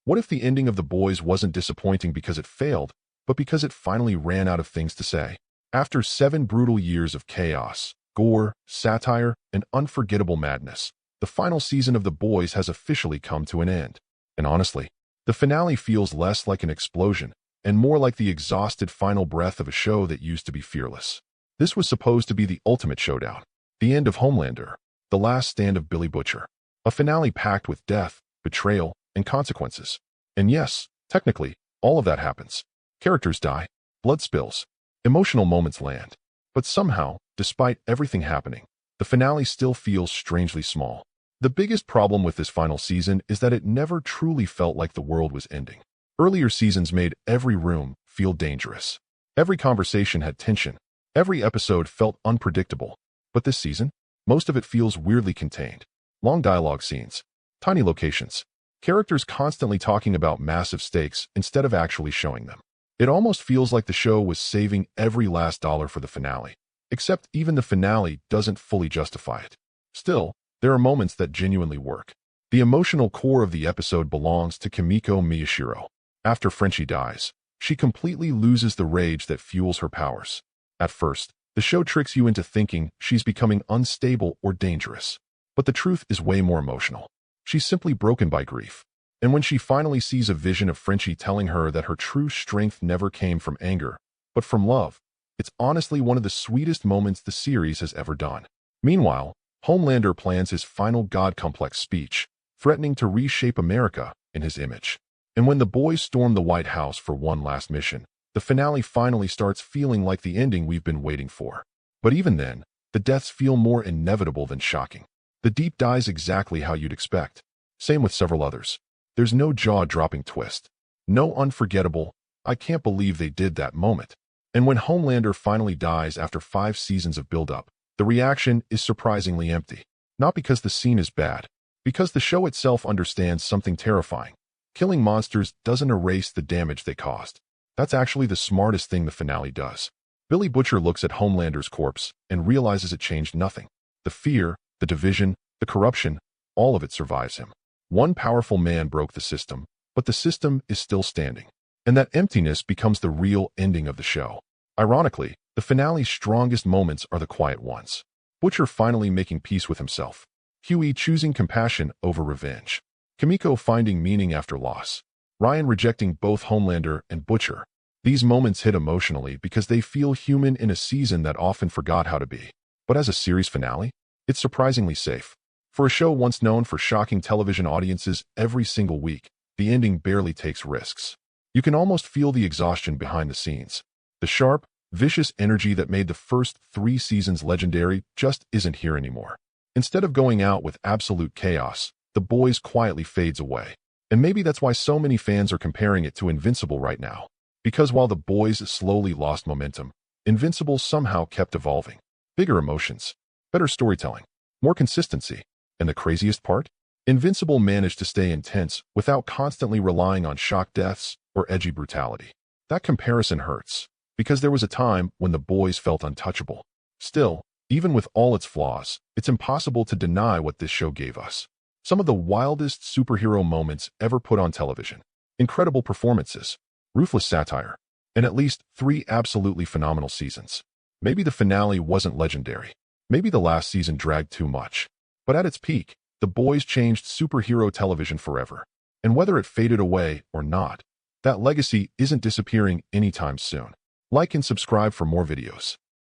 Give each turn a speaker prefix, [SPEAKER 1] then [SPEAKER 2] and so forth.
[SPEAKER 1] What if the ending of The Boys wasn't disappointing because it failed, but because it finally ran out of things to say? After 7 brutal years of chaos, gore, satire, and unforgettable madness, the final season of The Boys has officially come to an end. And honestly, the finale feels less like an explosion and more like the exhausted final breath of a show that used to be fearless. This was supposed to be the ultimate showdown, the end of Homelander, the last stand of Billy Butcher, a finale packed with death, betrayal, and consequences. And yes, technically, all of that happens. Characters die, blood spills, emotional moments land. But somehow, despite everything happening, the finale still feels strangely small. The biggest problem with this final season is that it never truly felt like the world was ending. Earlier seasons made every room feel dangerous. Every conversation had tension. Every episode felt unpredictable. But this season, most of it feels weirdly contained. Long dialogue scenes, tiny locations, characters constantly talking about massive stakes instead of actually showing them. It almost feels like the show was saving every last dollar for the finale, except even the finale doesn't fully justify it. Still, there are moments that genuinely work. The emotional core of the episode belongs to Kimiko Miyashiro. After Frenchie dies, she completely loses the rage that fuels her powers. At first, the show tricks you into thinking she's becoming unstable or dangerous. But the truth is way more emotional. She's simply broken by grief. And when she finally sees a vision of Frenchie telling her that her true strength never came from anger, but from love, it's honestly one of the sweetest moments the series has ever done. Meanwhile, Homelander plans his final God complex speech, threatening to reshape America in his image. And when the boys storm the White House for one last mission, the finale finally starts feeling like the ending we've been waiting for. But even then, the deaths feel more inevitable than shocking. The Deep dies exactly how you'd expect. Same with several others. There's no jaw-dropping twist. No unforgettable, I can't believe they did that moment. And when Homelander finally dies after 5 seasons of build-up, the reaction is surprisingly empty. Not because the scene is bad, because the show itself understands something terrifying. Killing monsters doesn't erase the damage they caused. That's actually the smartest thing the finale does. Billy Butcher looks at Homelander's corpse and realizes it changed nothing. The fear, the division, the corruption, all of it survives him. One powerful man broke the system, but the system is still standing. And that emptiness becomes the real ending of the show. Ironically, the finale's strongest moments are the quiet ones. Butcher finally making peace with himself. Huey choosing compassion over revenge. Kimiko finding meaning after loss. Ryan rejecting both Homelander and Butcher. These moments hit emotionally because they feel human in a season that often forgot how to be. But as a series finale, it's surprisingly safe. For a show once known for shocking television audiences every single week, the ending barely takes risks. You can almost feel the exhaustion behind the scenes. The sharp, vicious energy that made the first 3 seasons legendary just isn't here anymore. Instead of going out with absolute chaos, The Boys quietly fades away. And maybe that's why so many fans are comparing it to Invincible right now. Because while The Boys slowly lost momentum, Invincible somehow kept evolving. Bigger emotions, better storytelling, more consistency. And the craziest part? Invincible managed to stay intense without constantly relying on shock deaths or edgy brutality. That comparison hurts, because there was a time when The Boys felt untouchable. Still, even with all its flaws, it's impossible to deny what this show gave us. Some of the wildest superhero moments ever put on television. Incredible performances, ruthless satire, and at least 3 absolutely phenomenal seasons. Maybe the finale wasn't legendary. Maybe the last season dragged too much. But at its peak, The Boys changed superhero television forever. And whether it faded away or not, that legacy isn't disappearing anytime soon. Like and subscribe for more videos.